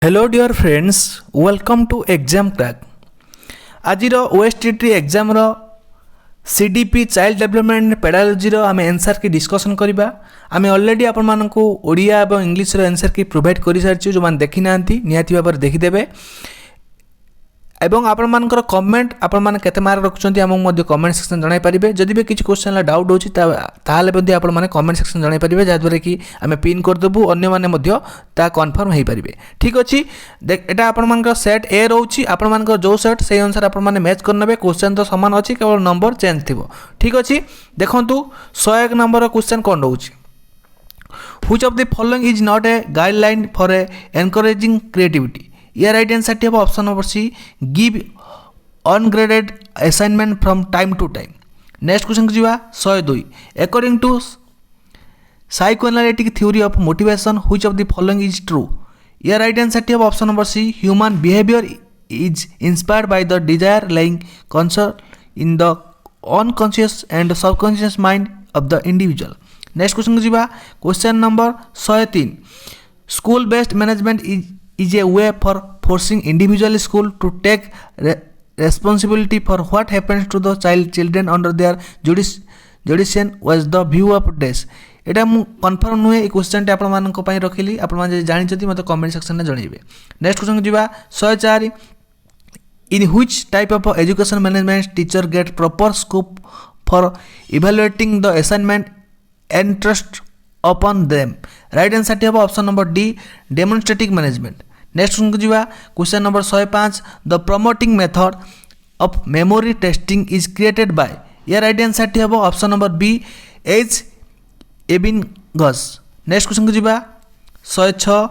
Hello dear friends, welcome to Examcrack. आजिर OSTT exam रो CDP child development pedagogy रो आमे आंसर की डिस्कशन करिबा। आमे ऑलरेडी आपण मानकू ओडिया एवं इंग्लिश रो आंसर की प्रोवाइड करि सारछि, जो मान देखि नांती निहाती भाबर देखि देबे। एवं आपण मानकर कमेंट आपण मान केते मार्क रखुचंती हमक मध्ये कमेंट सेक्शन जणाई परिबे। जदि भी किछ क्वेश्चन ला डाउट होछि ताहाले मध्ये आपण माने कमेंट सेक्शन जणाई परिबे, जा द्वारा कि आमे पिन कर देबु, अन्य माने मध्ये ता कन्फर्म हेई परिबे। ठीक अछि, देख एटा आपण मानकर सेट ए रहउछि, आपण मानकर जो सेट सेही अनुसार आपण माने मैच करनबे। क्वेश्चन तो समान अछि, केवल नंबर चेंज थिबो। ठीक अछि, देखंतु 101 नंबर रो क्वेश्चन कोन रहउछि। Which of the following is not a guideline for encouraging creativity? Here right answer टी option number C, give ungraded assignment from time to time. Next question को जीवा 102, according to psychoanalytic theory of motivation which of the following is true? Here right answer टी option number C, human behavior is inspired by the desire lying concern in the unconscious and subconscious mind of the individual. Next question को जीवा question number 103, school based management is a way for forcing individual school to take responsibility for what happens to the children under their jurisdiction was the view of this. एटा मु confirm नुहे, ए question टे आपण मानक पई रखिली, आपण माने जानि जति मते कमेंट सेक्शन में जणैबे। नेक्स्ट क्वेश्चन जीवा 104, in which type of education management teacher get proper scope for evaluating the assignment and trust upon them? Right answer टी option number D, demonstrative management. Next question number 105, the promoting method of memory testing is created by. या right answer टी option number B, H Ebbinghaus. Next question को जीवा 106,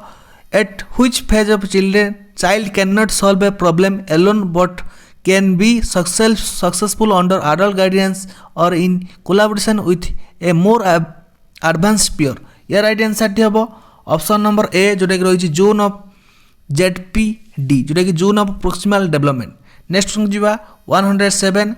at which phase of child can not solve a problem alone but can be successful under adult guidance और in collaboration with a more advance peer. या right answer टी option number A, जोटा कि रही zone of ZPD, जोटा कि zone of proximal development. Next question जीवा 107,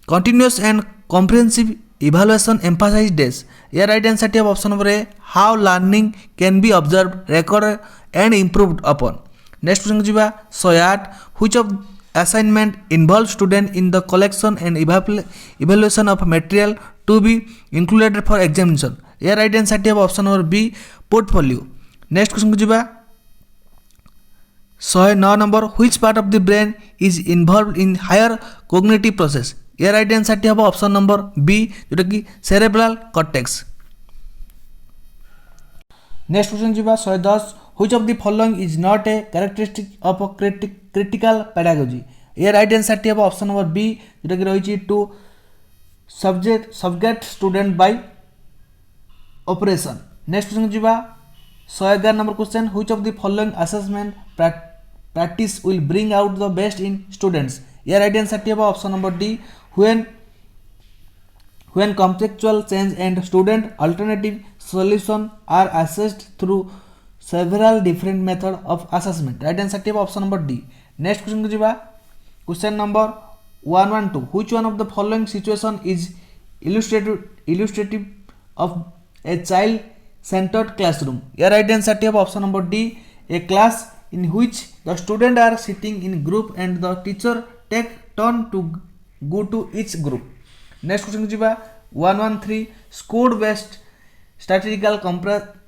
continuous and comprehensive evaluation emphasize this. या राइट आंसर टी option number A, how learning can be observed, recorded and improved upon. Next question जीवा 108, which of assignment involve student in the collection and evaluation of material to be included for examination. या right answer टी option number B, portfolio. Next question को जीवा 109 number, which part of the brain is involved in higher cognitive process? या right answer टी option number B, जोटा कि cerebral cortex। Next question जीवा 110, which of the following is not a characteristic of a critical pedagogy? या right answer टी option number B, जोटा कि रही टू subject student by operation। Next question जीवा 111 number question, which of the following assessment practice will bring out the best in students? या right answer टी option number D, when contextual change and student alternative solution are assessed through several different method of assessment. Right answer टी option number D. Next question को जीवा question number 112, which one of the following situation is illustrative of a child centered classroom? या right answer टी option number D, a class in which the students are sitting in group and the teacher take turn to go to each group. Next question जीवा 113, score based statistical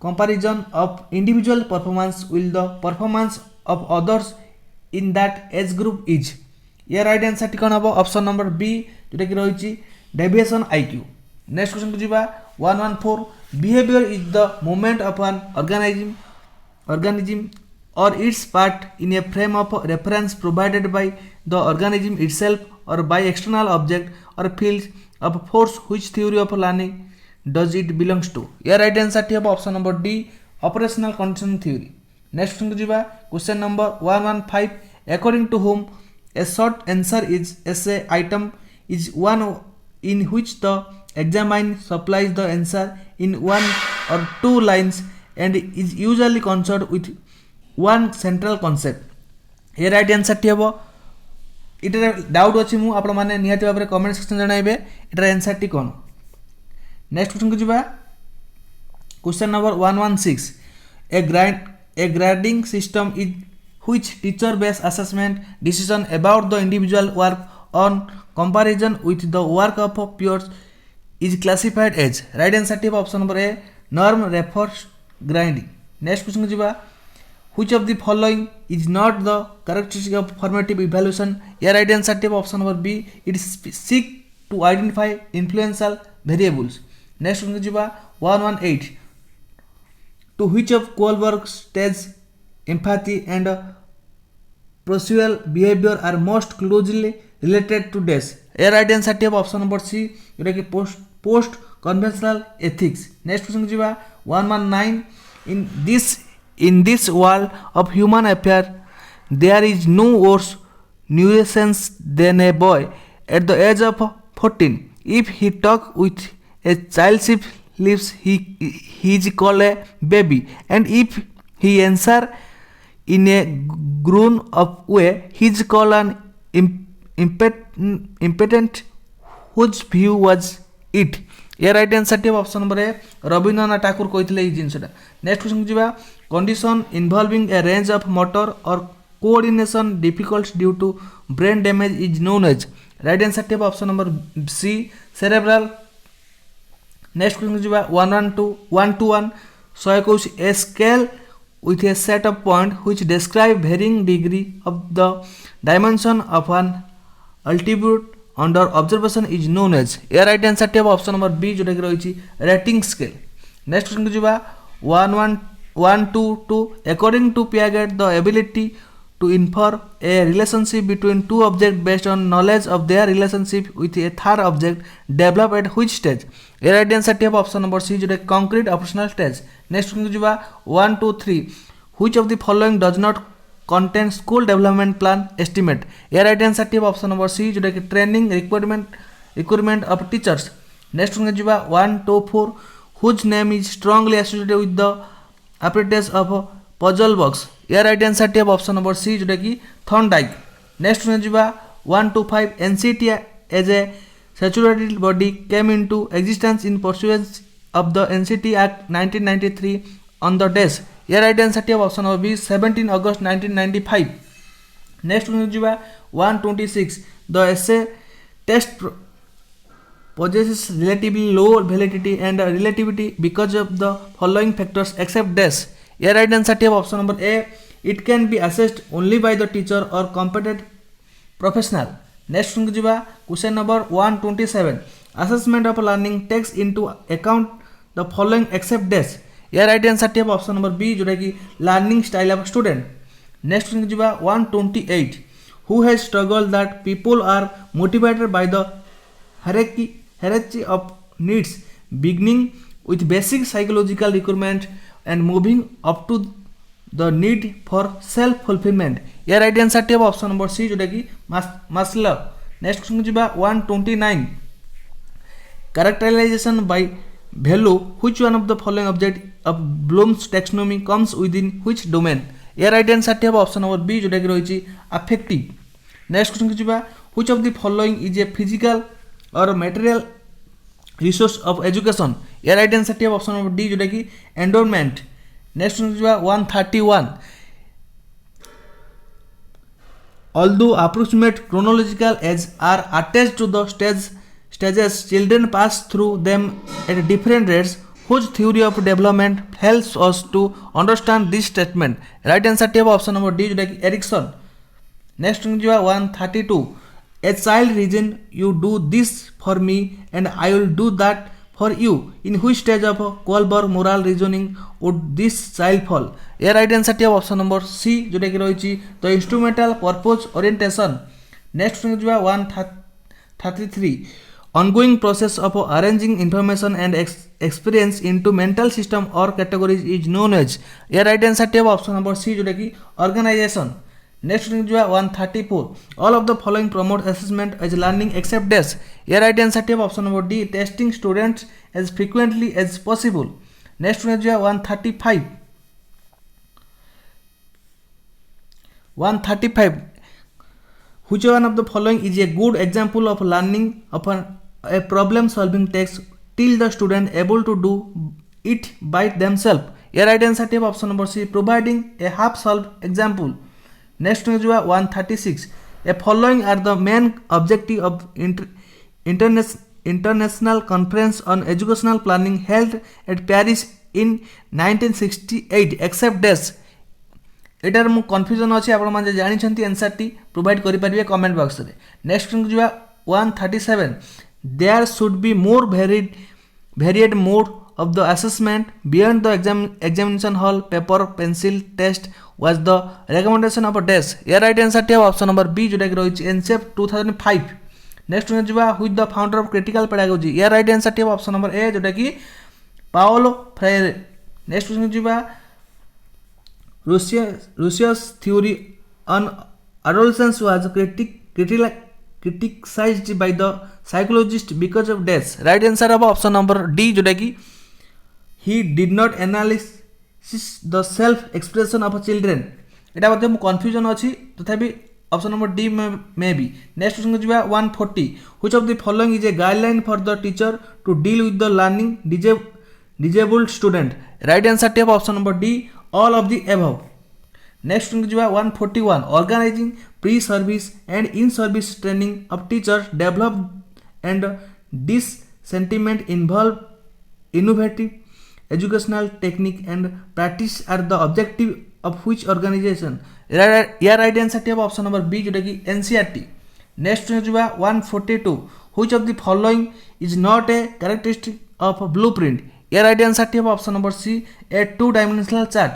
comparison of individual performance with the performance of others in that age group is। या right answer T कौन हम option number B, जोटा कि रही deviation IQ। Next question को जीवा 114, behaviour is the movement of an organism or its part in a frame of reference provided by the organism itself or by external object or fields of force. Which theory of learning does it belongs to? या right answer टी option number D, operational conditioning theory. Next question को जीवा question number 115, according to whom a short answer is essay item is one in which the examiner supplies the answer in one or two lines and is usually concerned with one central concept. ये right answer T हम इटा doubt अच्छी मु आपण माने निहाती भाबरे comment section जणाइबे इटा answer T कोन। Next question को जीवा question number 116, a grading system is which teacher-based assessment decision about the individual work on comparison with the work of peers is classified as. Right answer type option number A, norm refers grinding. Next question jiba, which of the following is not the characteristic of formative evaluation? Here right answer type option number B, it seek to identify influential variables. Next question jiba 118, to which of Kohlberg stage empathy and procedural behavior are most closely related to this? Here right answer type option number C, जोटा कि post conventional ethics. Next question jiba 119, in this world of human affairs there is no worse nuisance than a boy at the age of 14. If he talk with a child's lips, he is called a baby, and if he answer in a grown up way, he is called an impotent. Whose view was it? Here right answer type option number A, Rabindranath Thakur कहते हैं जिनसा. Next question जीवा, condition involving a range of motor और coordination difficult due to brain damage is known as. Right answer टाइप option number C, cerebral. Next question जीवा 121, 121 a scale with a set of points which describe varying degree of the dimension of an altitude under observation is known as. Here right answer type option number B जोटा कि रही rating scale. Next question को जीवा 122, according to Piaget the ability to infer a relationship between two objects based on knowledge of their relationship with a third object develop at which stage? Here right answer type option number C जोटा concrete operational stage. Next question को जीवा 123, which of the following does not contain school development plan estimate? Here right answer type option number C जोटा कि training requirement of teachers. Next one जीवा 124, whose name is strongly associated with the apparatus of puzzle box? Here right answer type option number C जोटा कि Thorndike. Next one जीवा 125, NCT as a statutory body came into existence in pursuance of the NCT Act 1993 on the dash. Here right answer type option number B, 17 August 1995. Next one जीवा 126, the essay test possesses relatively low validity and relativity because of the following factors except dash. Here right answer type option number A, it can be assessed only by the teacher or competent professional. Next one जीवा question number 127, assessment of learning takes into account the following except dash. Here right answer type option number B जोटा कि learning style of student. Next one जीवा 128, who has struggled that people are motivated by the hierarchy of needs beginning with basic psychological requirement and moving up to the need for self fulfillment. Here right answer type option number C जोटा कि Maslow. Next question जीवा 129, characterization by value, which one of the following object of Bloom's taxonomy comes within which domain? Here right answer type option number B जोटा कि रही affective. Next question को जीवा, which of the following is a physical or material resource of education? Here right answer type option number D जोटा कि endowment. Next question को जीवा 131, although approximate chronological ages are attached to the stages children pass through them at different rates, whose theory of development helps us to understand this statement? Right answer type option number D जोटा कि Erikson. Next one जीवा 132, a child reason you do this for me and I will do that for you. In which stage of Kohlberg moral reasoning would this child fall? Here right answer type option number C जोटा कि रही the instrumental purpose orientation. Next one जीवा 133, ongoing process of arranging information and experience into mental system or categories is known as. Here right answer type option number C जोटा कि organization. Next one जो है 134, all of the following promote assessment as learning except dash. Here right answer type option number D, testing students as frequently as possible. Next one जो है 135, which one of the following is a good example of learning upon a problem solving text till the student able to do it by themselves? Here right answer type option number C, providing a half solved example. Next हो जावा 136 a following are the main objective of international conference on educational planning held at Paris in 1968 except डेस एटार मु confusion अच्छे आपण माने जानिछंती answer T provide करि परिबे कमेंट बॉक्स रे नेक्स्ट जुवा 137 there should be more varied mode of the assessment beyond the examination hall paper pencil test was the recommendation of डेस या राइट आंसर टी ऑप्शन नंबर बी जोटा कि रहिछि एनसेप 2005 नेक्स्ट जुवा who is the founder of critical pedagogy या right answer टी option number A जोटा कि पाओलो फ्रेire नेक्स्ट जुवा Russia's theory on adolescence was criticized by the psychologist because of death. Right answer of option number D जोटा कि he did not analyze the self expression of children. एटा मध्ये मु confusion अछि तथापि option number D may be next question जिबा 140 which of the following is a guideline for the teacher to deal with the learning disabled student. Right answer टी option number D all of the above. Next जुवा 141 organizing pre-service and in-service training of teachers develop and this sentiment involve innovative educational technique and practice are the objective of which organization. Yeah, right answer टी option number B जोटा कि NCERT. Next जुवा 142 which of the following is not a characteristic of blueprint. Yeah, right answer टी option number C a two-dimensional chart.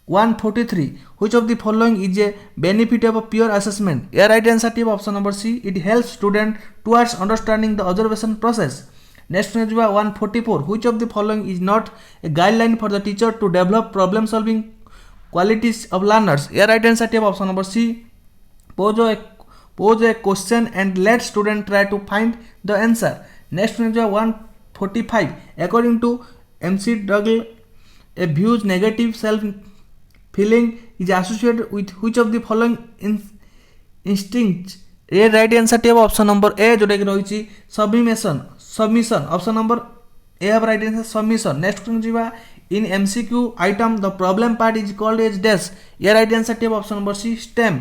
143 which of the following is a benefit of a pure assessment. Yeah, right answer T option number C it helps student towards understanding the observation process. Next one is 144 which of the following is not a guideline for the teacher to develop problem solving qualities of learners. Yeah, right answer T option number C pose a question and let student try to find the answer. Next one is 145 according to MC Douglas a views negative self feeling is associated with which of the following instincts. A right answer टी option number A जोटा कि रहिछि submission option number A have right answer submission. Next question जिबा in MCQ item the problem part is called as dash. A right answer टी option number C STEM.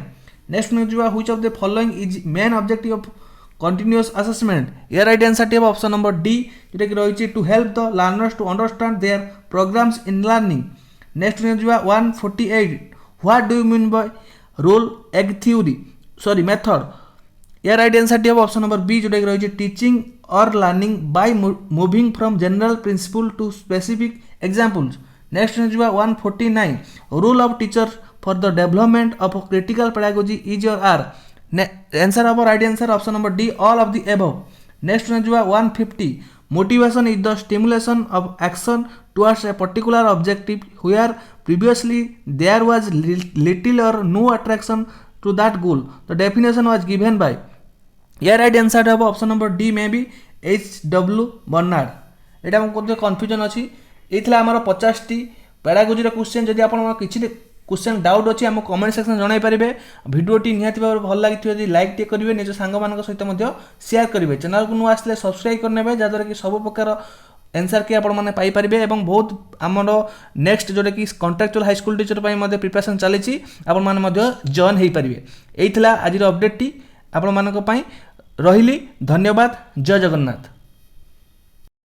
Next question जिबा which of the following is main objective of continuous assessment. A right answer टी option number D जोटा कि रहिछि to help the learners to understand their programs in learning. Next one is 148 what do you mean by role egg theory method. Yeah, right answer टी option number B जोटा कि रहिछि teaching or learning by moving from general principle to specific examples. Next one is 149 role of teacher for the development of critical pedagogy is or are. Answer of right answer option number D all of the above. Next one is 150 motivation is the stimulation of action towards a particular objective where previously there was little or no attraction to that goal. The definition was given by. Yeah, right answer of option number D may be H.W. Bernard. एटा हमको confusion अछि एथला हमर 50 T pedagogy रा question जदि आपण किछि question doubt अछि हम comment section जणाई परिबे वीडियो टी निहाती भाव भल लागिथियो जदि लाइक टे करिवे निज संग मानक सहित मध्ये शेयर करिवे चैनल को नु आसले सब्सक्राइब करनेबे जादर कि सब प्रकार आंसर के आपण माने पाई परिबे एवं बहुत हमर नेक्स्ट जोटा कि कॉन्ट्रैक्चुअल हाई स्कूल टीचर पई मध्ये प्रिपरेशन चलीछि आपण माने मध्ये जॉइन हेई परिबे एथला आजिर अपडेट टी आपण मानक पई रहिली धन्यवाद जय जगन्नाथ।